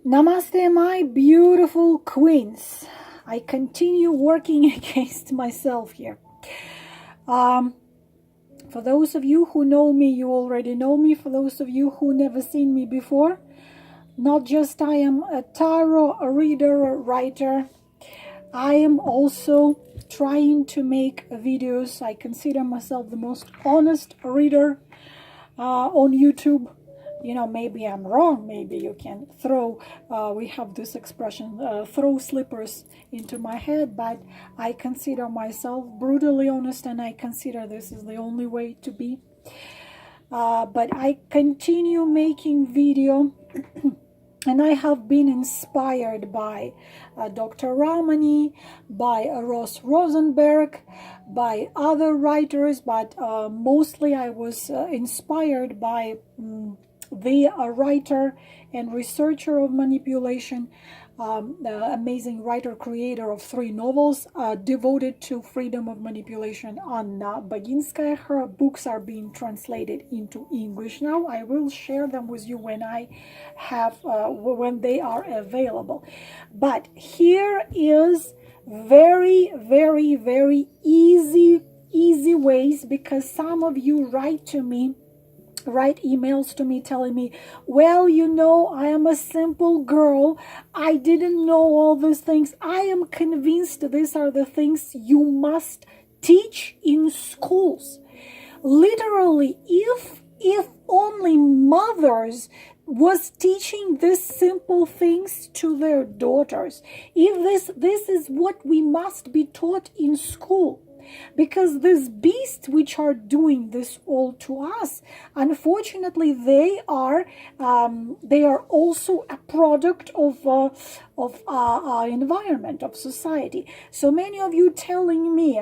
Namaste, my beautiful queens. I continue working against myself here. For those of you who know me, you already know me. For those of you who never seen me before, not just I am a tarot reader, a writer, I am also trying to make videos. I consider myself the most honest reader on YouTube. You know, maybe I'm wrong. Maybe you can throw, we have this expression, throw slippers into my head, but I consider myself brutally honest, and I consider this is the only way to be. But I continue making video and I have been inspired by Dr. Ramani, by Ross Rosenberg, by other writers, but mostly I was inspired by the writer and researcher of manipulation, the amazing writer, creator of 3 novels devoted to freedom of manipulation, Anna Baginskaya. Her books are being translated into English now. I will share them with you when I have when they are available. But here is very, very, very easy ways, because some of you write emails to me telling me, well, you know, I am a simple girl. I didn't know all these things. I am convinced these are the things you must teach in schools. Literally, if only mothers was teaching these simple things to their daughters, if this is what we must be taught in school. Because these beasts which are doing this all to us, unfortunately, they are also a product of our environment, of society. So many of you telling me,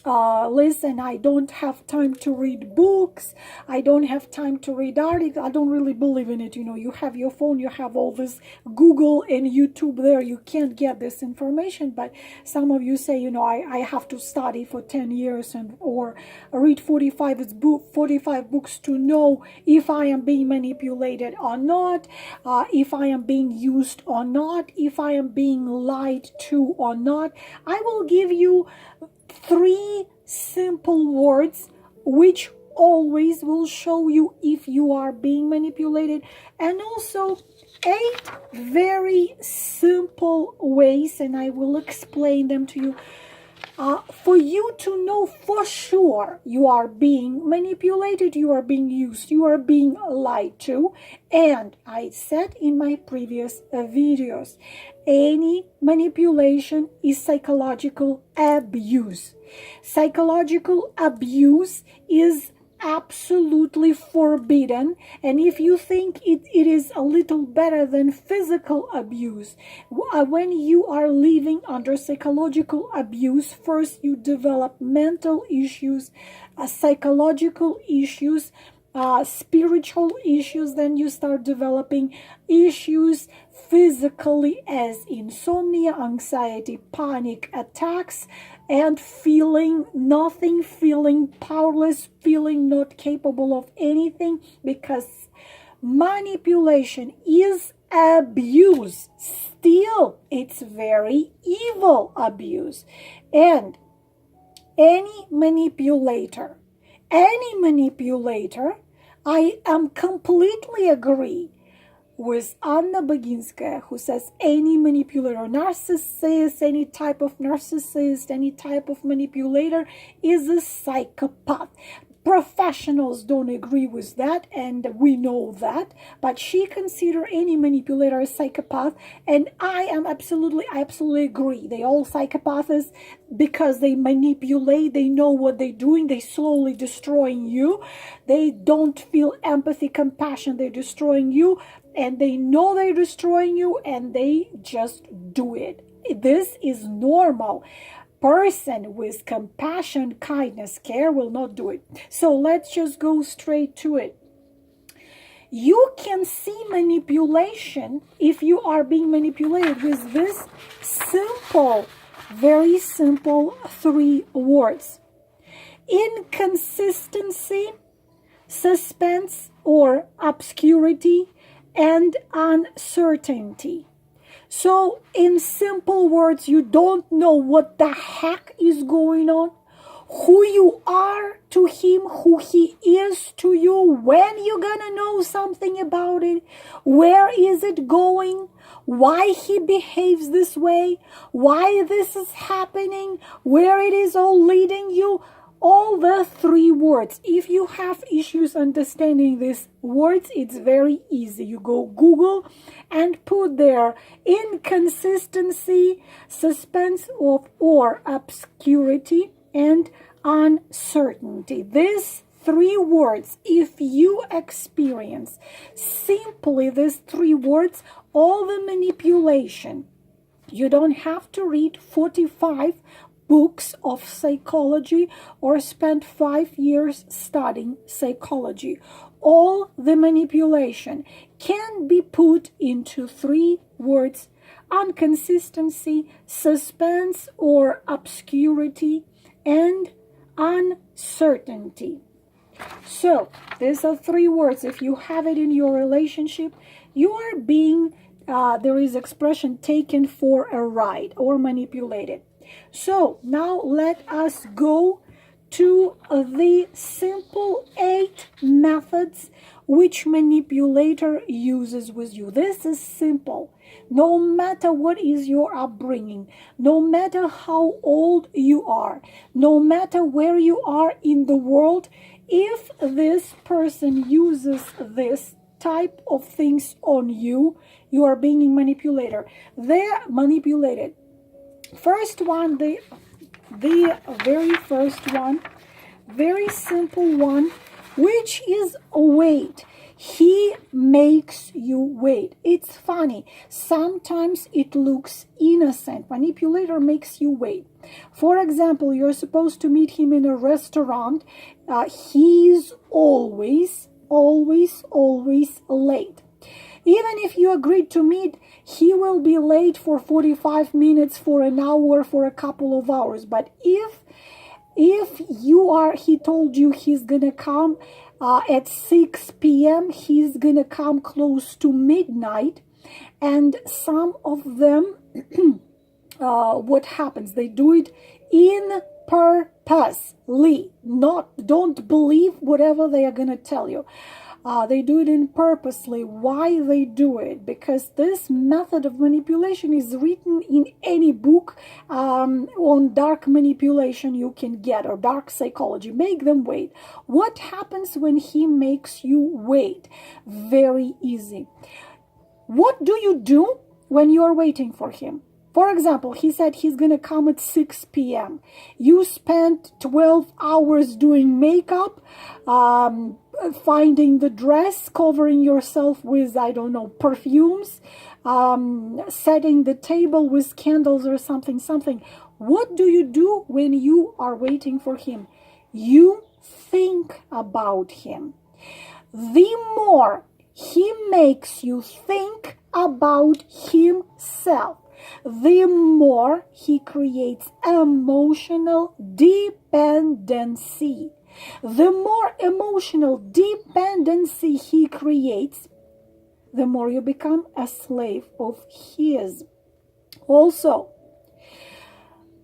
listen, I don't have time to read books. I don't have time to read articles. I don't really believe in it. You know, you have your phone, you have all this Google and YouTube there. You can't get this information. But some of you say, you know, I have to study for 10 years or read 45 books to know if I am being manipulated or not, if I am being used or not, if I am being lied to or not. I will give you 3 simple words which always will show you if you are being manipulated, and also 8 very simple ways, and I will explain them to you, for you to know for sure you are being manipulated, you are being used, you are being lied to. And I said in my previous videos, any manipulation is psychological abuse. Psychological abuse is absolutely forbidden, and if you think it is a little better than physical abuse, when you are living under psychological abuse, first you develop mental issues, psychological issues, spiritual issues, then you start developing issues physically as insomnia, anxiety, panic attacks, and feeling nothing, feeling powerless, feeling not capable of anything, because manipulation is abuse. Still, it's very evil abuse. And any manipulator, I am completely agree with Anna Baginskaya, who says any manipulator, narcissist, any type of narcissist, any type of manipulator is a psychopath. Professionals don't agree with that, and we know that, but she considers any manipulator a psychopath, and I absolutely agree. They all psychopaths because they manipulate, they know what they're doing, they slowly destroying you, they don't feel empathy, compassion, they're destroying you, and they know they're destroying you, and they just do it. This is normal. Person with compassion, kindness, care will not do it. So let's just go straight to it. You can see manipulation if you are being manipulated with this simple, very simple 3 words: inconsistency, suspense or obscurity, and uncertainty. So in simple words, you don't know what the heck is going on, who you are to him, who he is to you, when you're gonna know something about it, where is it going, why he behaves this way, why this is happening, where it is all leading you. All the 3 words. If you have issues understanding these words, it's very easy. You go Google and put there inconsistency, suspense of or obscurity, and uncertainty. These 3 words, if you experience simply these 3 words, all the manipulation, you don't have to read 45 books of psychology or spend 5 years studying psychology. All the manipulation can be put into 3 words: inconsistency, suspense or obscurity, and uncertainty. So these are 3 words. If you have it in your relationship, you are being, there is expression, taken for a ride or manipulated. So now let us go to the simple 8 methods which manipulator uses with you. This is simple. No matter what is your upbringing, no matter how old you are, no matter where you are in the world, if this person uses this type of things on you, you are being manipulator. They're manipulated. First one, the very first one, very simple one, which is wait. He makes you wait. It's funny. Sometimes it looks innocent. Manipulator makes you wait. For example, you're supposed to meet him in a restaurant. He's always late. Even if you agreed to meet, he will be late for 45 minutes, for an hour, for a couple of hours. But if he told you he's gonna come at 6 p.m., he's gonna come close to midnight. And some of them, what happens? They do it in purposely. Don't believe whatever they are gonna tell you. They do it in purposely. Why they do it? Because this method of manipulation is written in any book on dark manipulation you can get, or dark psychology. Make them wait. What happens when he makes you wait? Very easy. What do you do when you are waiting for him? For example, he said he's going to come at 6 p.m. You spent 12 hours doing makeup, finding the dress, covering yourself with, I don't know, perfumes, setting the table with candles or something. What do you do when you are waiting for him? You think about him. The more he makes you think about himself, the more he creates emotional dependency. The more emotional dependency he creates, the more you become a slave of his. Also,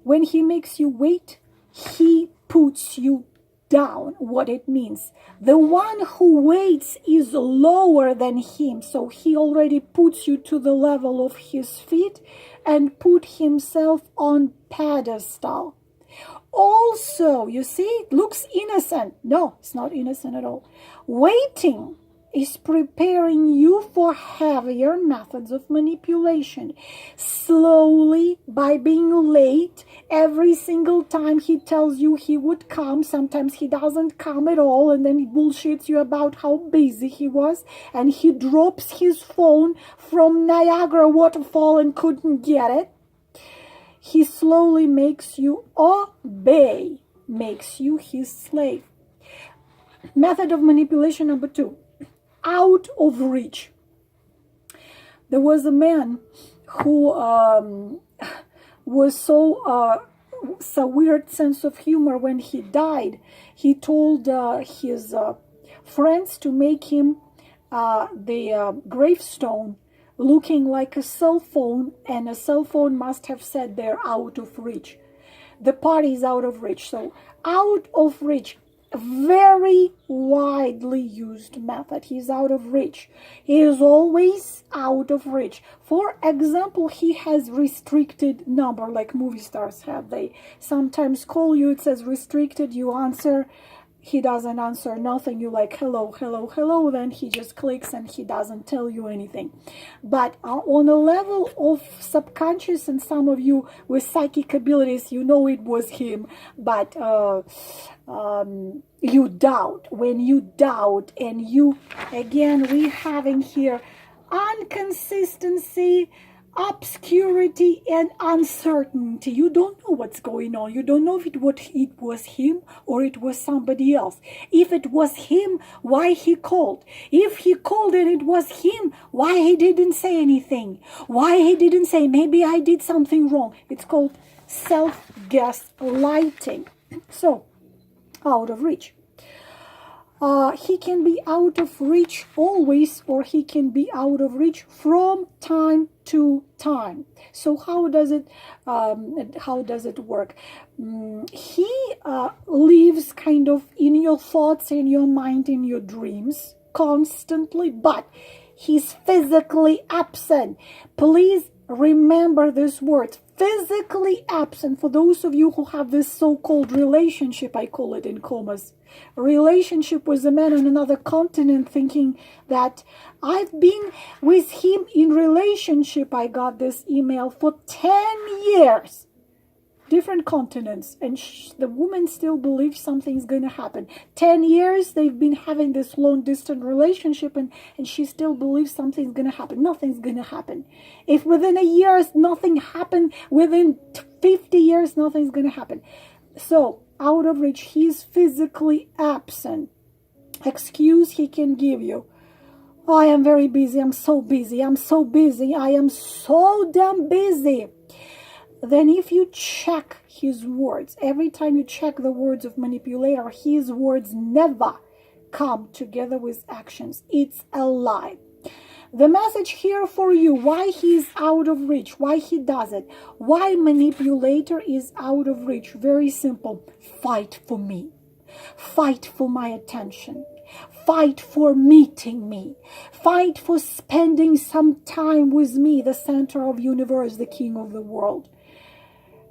when he makes you wait, he puts you down. What it means: the one who waits is lower than him, so he already puts you to the level of his feet and put himself on pedestal. Also, you see, it looks innocent. No, it's not innocent at all. Waiting is preparing you for heavier methods of manipulation. Slowly, by being late, every single time he tells you he would come, sometimes he doesn't come at all, and then he bullshits you about how busy he was, and he drops his phone from Niagara waterfall and couldn't get it. He slowly makes you obey, makes you his slave. Method of manipulation number 2. Out of reach. There was a man who was so weird sense of humor. When he died, he told his friends to make him the gravestone looking like a cell phone, and a cell phone must have said they're out of reach. The party is out of reach. So out of reach, very widely used method. He's out of reach. He is always out of reach. For example, he has restricted number, like movie stars have. They sometimes call you, it says restricted, you answer. He doesn't answer nothing. You like, hello, hello, hello. Then he just clicks and he doesn't tell you anything. But on a level of subconscious, and some of you with psychic abilities, you know it was him. But you doubt. When you doubt, and you, again, we having here inconsistency, obscurity, and uncertainty. You don't know what's going on. You don't know if it was him or it was somebody else. If it was him, why he called? If he called and it was him, why he didn't say anything? Why he didn't say, maybe I did something wrong? It's called self-gaslighting. So, out of reach. He can be out of reach always, or he can be out of reach from time to time. So how does it work? He lives kind of in your thoughts, in your mind, in your dreams constantly, but he's physically absent. Please remember this word, physically absent. For those of you who have this so-called relationship, I call it in commas, relationship with a man on another continent, thinking that I've been with him in relationship. I got this email for 10 years, different continents, and the woman still believes something's going to happen. 10 years they've been having this long distance relationship, and she still believes something's going to happen. Nothing's going to happen. If within a year nothing happened, within 50 years nothing's going to happen. So out of reach, he's physically absent. Excuse he can give you: oh, I am very busy, I'm so busy, I'm so busy, I am so damn busy. Then if you check his words, every time you check the words of manipulator, his words never come together with actions. It's a lie. The message here for you, why he's out of reach, why he does it, why manipulator is out of reach. Very simple. Fight for me. Fight for my attention. Fight for meeting me. Fight for spending some time with me, the center of universe, the king of the world.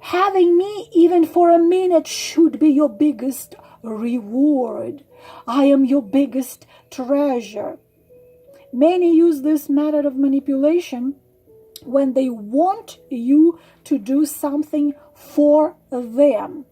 Having me even for a minute should be your biggest reward. I am your biggest treasure. Many use this method of manipulation when they want you to do something for them.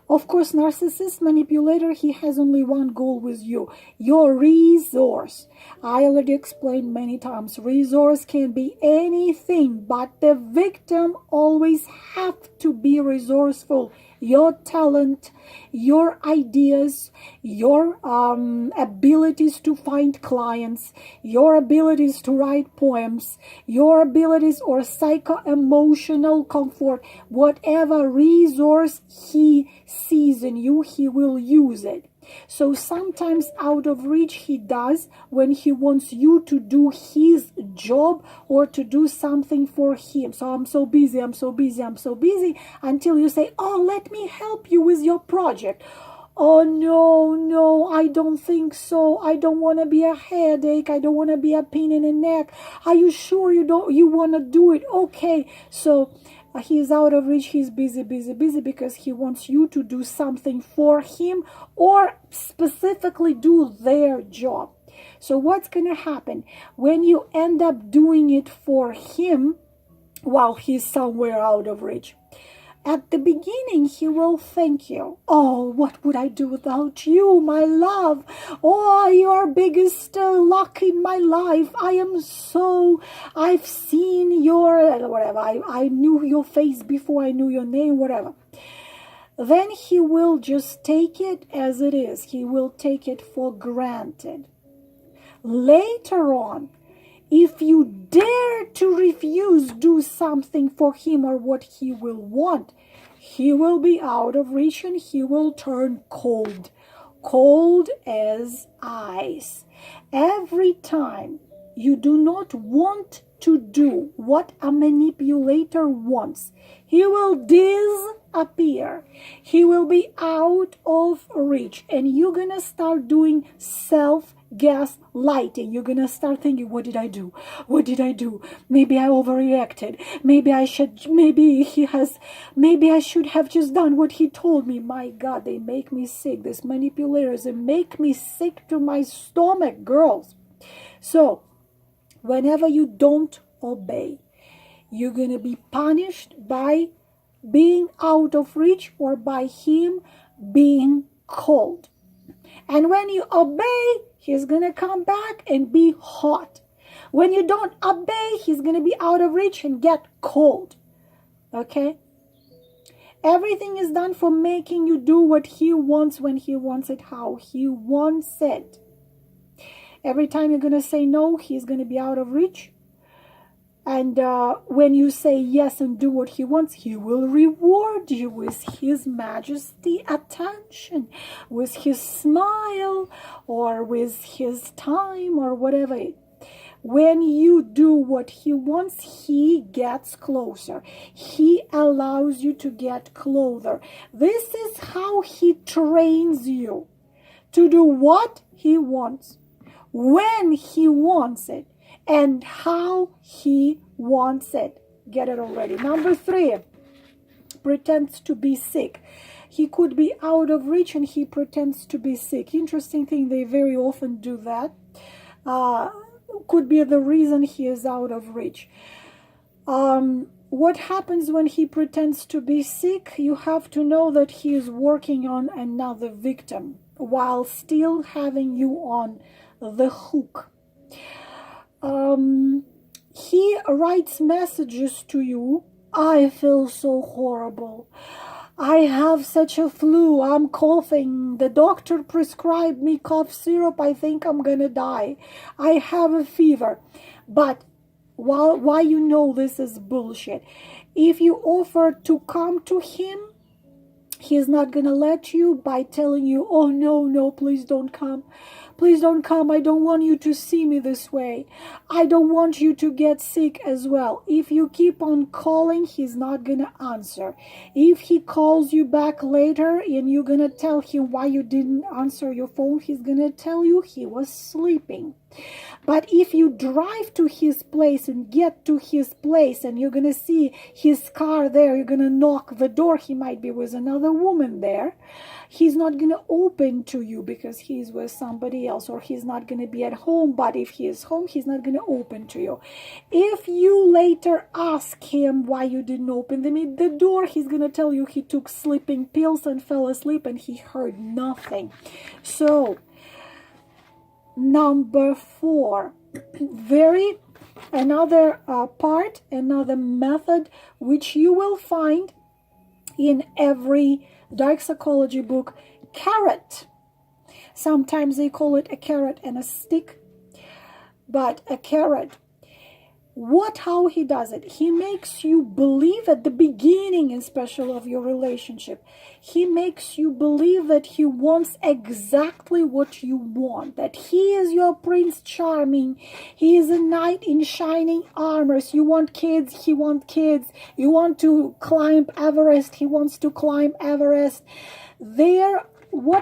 Of course, narcissist manipulator, he has only one goal with you: your resource. I already explained many times, resource can be anything, but the victim always have to be resourceful. Your talent, your ideas, your abilities to find clients, your abilities to write poems, your abilities or psycho-emotional comfort, whatever resource he sees in you, he will use it. So sometimes out of reach he does when he wants you to do his job or to do something for him. So I'm so busy, I'm so busy, I'm so busy, until you say, oh, let me help you with your project. Oh, no, I don't think so. I don't want to be a headache. I don't want to be a pain in the neck. Are you sure you want to do it? Okay. So he's out of reach. He's busy because he wants you to do something for him or specifically do their job. So what's going to happen when you end up doing it for him while he's somewhere out of reach? At the beginning, he will thank you. Oh, what would I do without you, my love? Oh, your biggest luck in my life. I've seen your, whatever. I knew your face before I knew your name, whatever. Then he will just take it as it is. He will take it for granted. Later on, if you dare to refuse do something for him or what he will want, he will be out of reach and he will turn cold. Cold as ice. Every time you do not want to do what a manipulator wants, he will disappear. He will be out of reach. And you're going to start doing self-gaslighting. You're going to start thinking, what did I do? What did I do? Maybe I overreacted. Maybe I should have just done what he told me. My God, they make me sick. These manipulators, they make me sick to my stomach, girls. So, whenever you don't obey, you're going to be punished by being out of reach or by him being cold. And when you obey, he's going to come back and be hot. When you don't obey, he's going to be out of reach and get cold. Okay? Everything is done for making you do what he wants, when he wants it, how he wants it. Every time you're going to say no, he's going to be out of reach. And when you say yes and do what he wants, he will reward you with his majesty attention, with his smile, or with his time, or whatever. When you do what he wants, he gets closer. He allows you to get closer. This is how he trains you to do what he wants, when he wants it, and how he wants it. Get it already. Number 3, pretends to be sick. He could be out of reach and he pretends to be sick. Interesting thing, they very often do that. Could be the reason he is out of reach. What happens when he pretends to be sick? You have to know that he is working on another victim while still having you on the hook. He writes messages to you. I feel so horrible. I have such a flu. I'm coughing. The doctor prescribed me cough syrup. I think I'm gonna die. I have a fever. But why you know this is bullshit? If you offer to come to him, he's not gonna let you by telling you, oh no, please don't come. Please don't come. I don't want you to see me this way. I don't want you to get sick as well. If you keep on calling, he's not going to answer. If he calls you back later and you're going to tell him why you didn't answer your phone, he's going to tell you he was sleeping. But if you drive to his place and get to his place and you're going to see his car there, you're going to knock the door, he might be with another woman there. He's not going to open to you because he's with somebody else, or he's not going to be at home. But if he is home, he's not going to open to you. If you later ask him why you didn't open the door, he's going to tell you he took sleeping pills and fell asleep and he heard nothing. So, number 4, another another method which you will find in every dark psychology book, carrot. Sometimes they call it a carrot and a stick, but a carrot. How he does it? He makes you believe at the beginning, especially of your relationship, he makes you believe that he wants exactly what you want, that he is your Prince Charming, he is a knight in shining armors. You want kids, he wants kids. You want to climb Everest, he wants to climb Everest.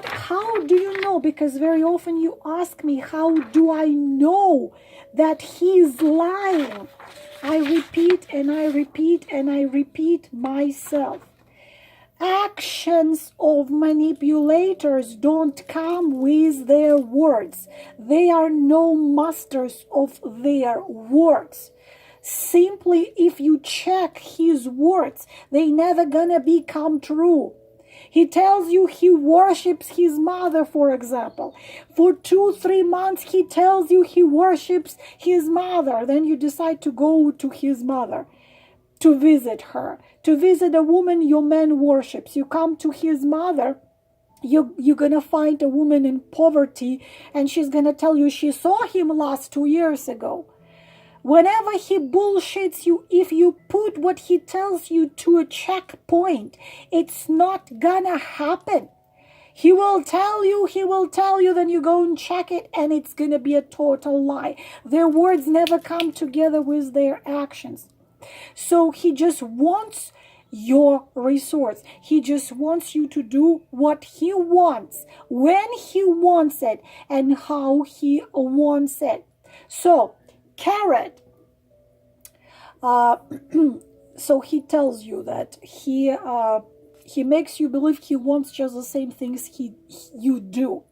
How do you know? Because very often you ask me, how do I know that he's lying? I repeat and I repeat and I repeat myself. Actions of manipulators don't come with their words. They are no masters of their words. Simply, if you check his words, they never gonna become true. He tells you he worships his mother, for example. For 2-3 months, he tells you he worships his mother. Then you decide to go to his mother, to visit her, to visit a woman your man worships. You come to his mother, you're going to find a woman in poverty, and she's going to tell you she saw him last 2 years ago. Whenever he bullshits you, if you put what he tells you to a checkpoint, it's not gonna happen. He will tell you, then you go and check it, and it's going to be a total lie. Their words never come together with their actions. So he just wants your resource. He just wants you to do what he wants, when he wants it, and how he wants it. So, carrot. So he tells you that he makes you believe he wants just the same things you do.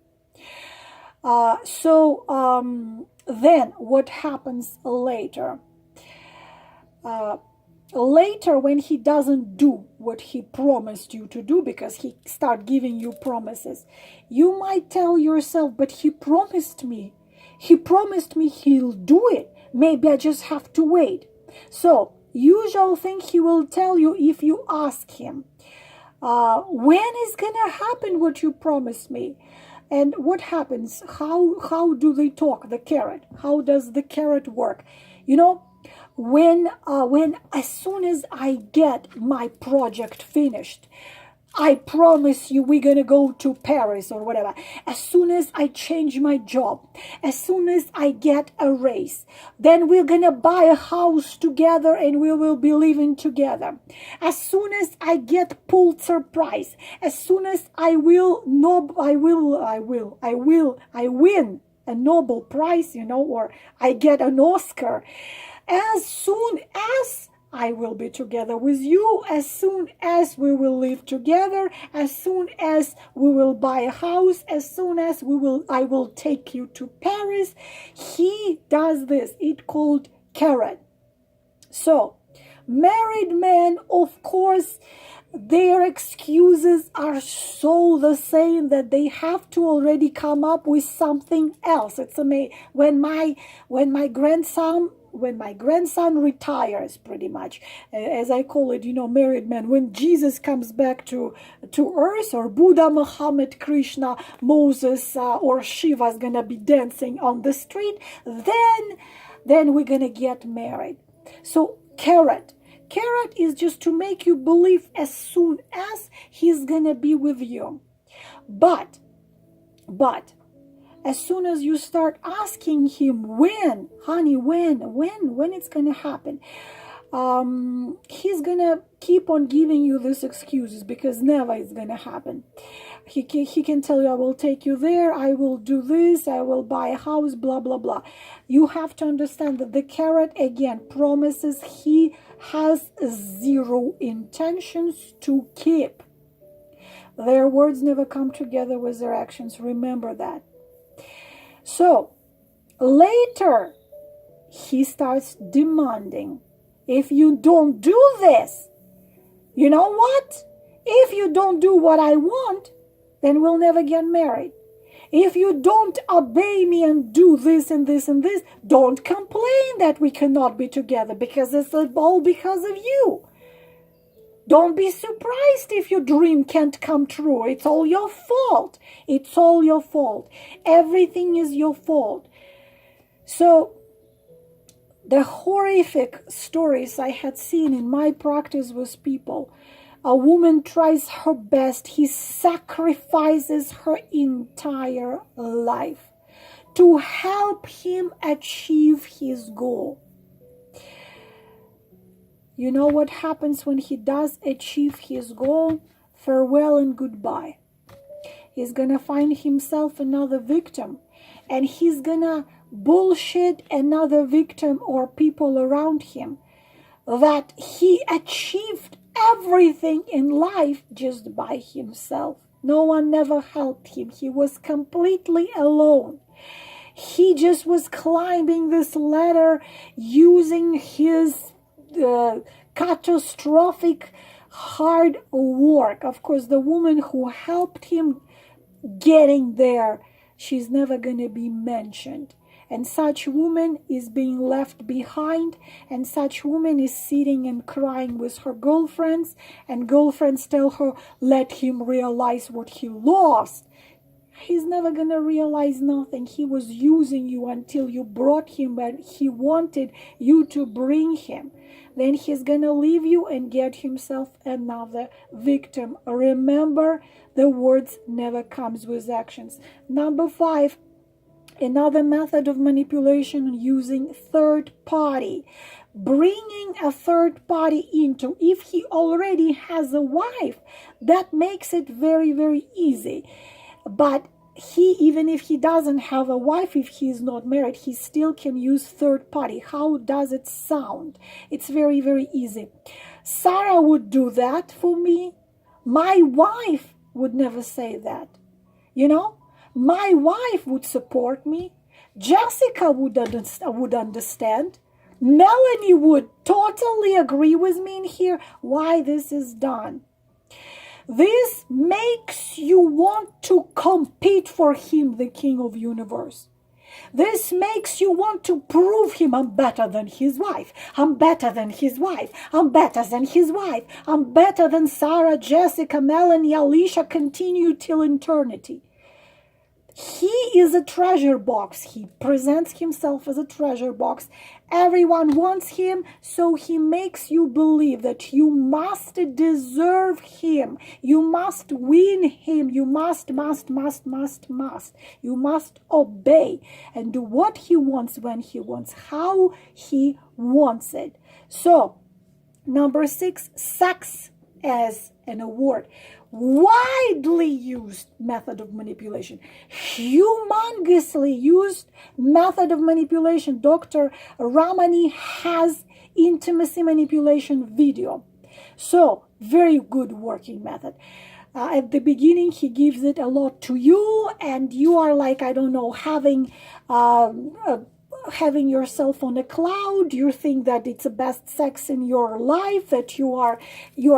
Then what happens later? Later, when he doesn't do what he promised you to do, because he start giving you promises, you might tell yourself, but he promised me he'll do it. Maybe I just have to wait. So usual thing he will tell you if you ask him, when is gonna happen what you promised me? And what happens? How do they talk? The carrot. How does the carrot work? You know, when as soon as I get my project finished, I promise you we're gonna go to Paris or whatever. As soon as I change my job, as soon as I get a raise, then we're gonna buy a house together and we will be living together. As soon as I get Pulitzer Prize, as soon as I win a Nobel Prize, or I get an Oscar, as soon as I will be together with you, as soon as we will live together, as soon as we will buy a house, as soon as I will take you to Paris. He does this. It's called carrot. So, married men, of course, their excuses are so the same that they have to already come up with something else. It's amazing. When my grandson retires, pretty much, as I call it, married men, when Jesus comes back to earth, or Buddha, Muhammad, Krishna, Moses, or Shiva is gonna be dancing on the street, then we're gonna get married. So carrot is just to make you believe as soon as he's gonna be with you. But as soon as you start asking him when, honey, when it's gonna happen, he's gonna keep on giving you these excuses, because never it's gonna happen. He can tell you, I will take you there, I will do this, I will buy a house, blah, blah, blah. You have to understand that the carrot, again, promises he has zero intentions to keep. Their words never come together with their actions. Remember that. So, later, he starts demanding, if you don't do this, you know what? If you don't do what I want, then we'll never get married. If you don't obey me and do this and this and this, don't complain that we cannot be together, because it's all because of you. Don't be surprised if your dream can't come true. It's all your fault. It's all your fault. Everything is your fault. So, the horrific stories I had seen in my practice with people, a woman tries her best. He sacrifices her entire life to help him achieve his goal. You know what happens when he does achieve his goal? Farewell and goodbye. He's gonna find himself another victim, and he's gonna bullshit another victim or people around him that he achieved everything in life just by himself. No one never helped him. He was completely alone. He just was climbing this ladder using his catastrophic hard work. Of course, the woman who helped him getting there, she's never going to be mentioned. And such woman is being left behind, and such woman is sitting and crying with her girlfriends, and girlfriends tell her, let him realize what he lost. he's never going to realize nothing. He was using you until you brought him where he wanted you to bring him. Then he's going to leave you and get himself another victim. Remember, the words never comes with actions. Number 5, another method of manipulation using third party. Bringing a third party into, if he already has a wife, that makes it very, very easy. But even if he doesn't have a wife, if he is not married, he still can use third party. How does it sound? It's very, very easy. Sarah would do that for me. My wife would never say that. You know, my wife would support me. Jessica would understand. Melanie would totally agree with me in here why this is done. This makes you want to compete for him, the King of Universe. This makes you want to prove him, I'm better than his wife. I'm better than his wife. I'm better than his wife. I'm better than Sarah, Jessica, Melanie, Alicia, continue till eternity. He is a treasure box. He presents himself as a treasure box. Everyone wants him, so he makes you believe that you must deserve him. You must win him. You must. You must obey and do what he wants, when he wants, how he wants it. So, number 6, sex as an award. Widely used method of manipulation, humongously used method of manipulation. Dr. Ramani has intimacy manipulation video. So, very good working method. At the beginning, he gives it a lot to you, and you are like, I don't know, having yourself on a cloud. You think that it's the best sex in your life, that you're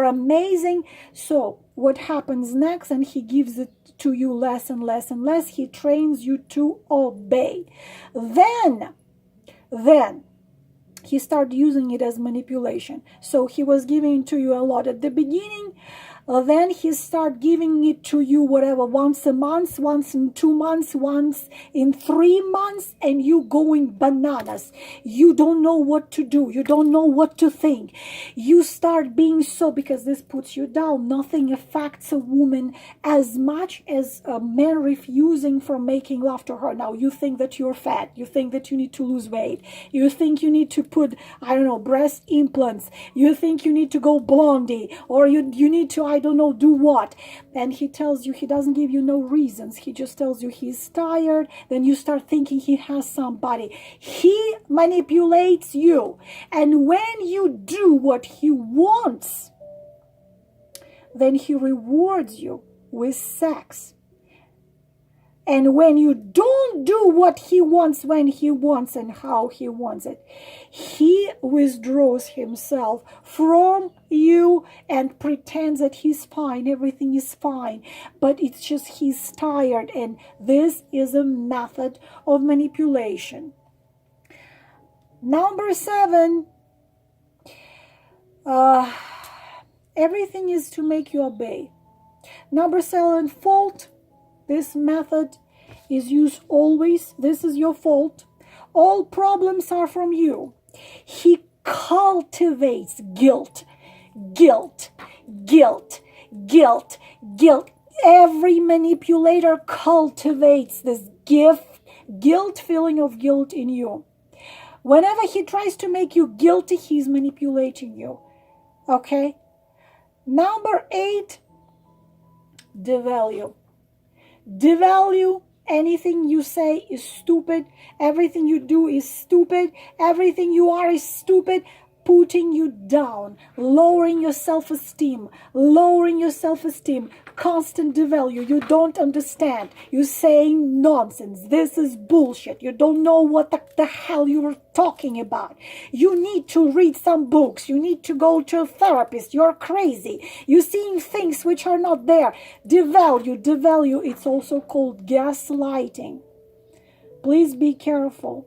amazing. So what happens next? And he gives it to you less and less and less. He trains you to obey. Then he started using it as manipulation. So he was giving it to you a lot at the beginning. Then he start giving it to you whatever, once a month, once in 2 months, once in 3 months, and you going bananas. You don't know what to do. You don't know what to think. You start being so, because this puts you down. Nothing affects a woman as much as a man refusing from making love to her. Now, you think that you're fat. You think that you need to lose weight. You think you need to put, I don't know, breast implants. You think you need to go blondie, or you need to, I don't know, do what. And he tells you, he doesn't give you no reasons. He just tells you he's tired. Then you start thinking he has somebody. He manipulates you. And when you do what he wants, then he rewards you with sex. And when you don't do what he wants, when he wants and how he wants it, he withdraws himself from you and pretends that he's fine, everything is fine. But it's just he's tired, and this is a method of manipulation. Number 7, everything is to make you obey. Number 7, fault. This method is used always. This is your fault. All problems are from you. He cultivates guilt. Every manipulator cultivates this feeling of guilt in you. Whenever he tries to make you guilty, he's manipulating you. Okay? Number 8, devalue. Devalue. Anything you say is stupid. Everything you do is stupid. Everything you are is stupid. Putting you down. Lowering your self-esteem. Constant devalue. You don't understand. You're saying nonsense. This is bullshit. You don't know what the hell you're talking about. You need to read some books. You need to go to a therapist. You're crazy. You're seeing things which are not there. Devalue. It's also called gaslighting. Please be careful.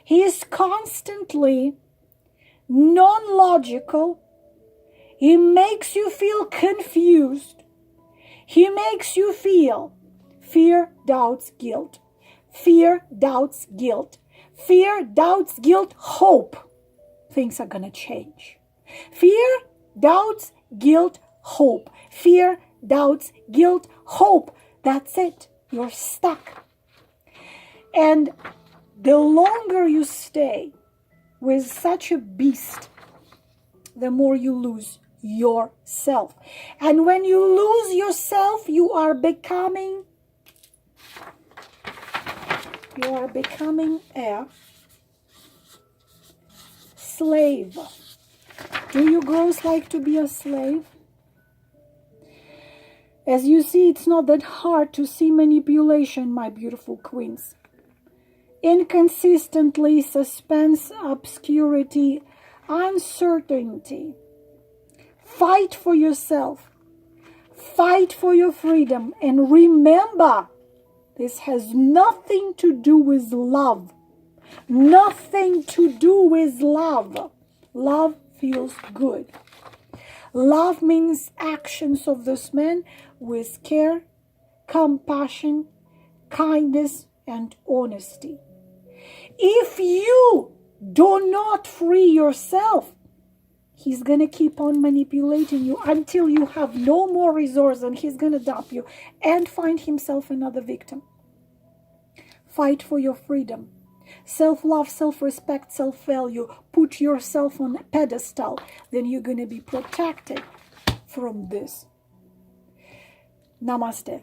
He is constantly non-logical. He makes you feel confused. He makes you feel Fear, doubts, guilt. Fear, doubts, guilt. Fear, doubts, guilt, hope. Things are going to change. Fear, doubts, guilt, hope. Fear, doubts, guilt, hope. That's it. You're stuck. And the longer you stay with such a beast, the more you lose yourself. And when you lose yourself, you are becoming a slave. Do you girls like to be a slave? As you see, it's not that hard to see manipulation, my beautiful queens. Inconsistently, suspense, obscurity, uncertainty. Fight for yourself. Fight for your freedom. And remember, this has nothing to do with love. Nothing to do with love. Love feels good. Love means actions of this man with care, compassion, kindness, and honesty. If you do not free yourself, he's going to keep on manipulating you until you have no more resource, and he's going to dump you and find himself another victim. Fight for your freedom. Self-love, self-respect, self-value. Put yourself on a pedestal. Then you're going to be protected from this. Namaste.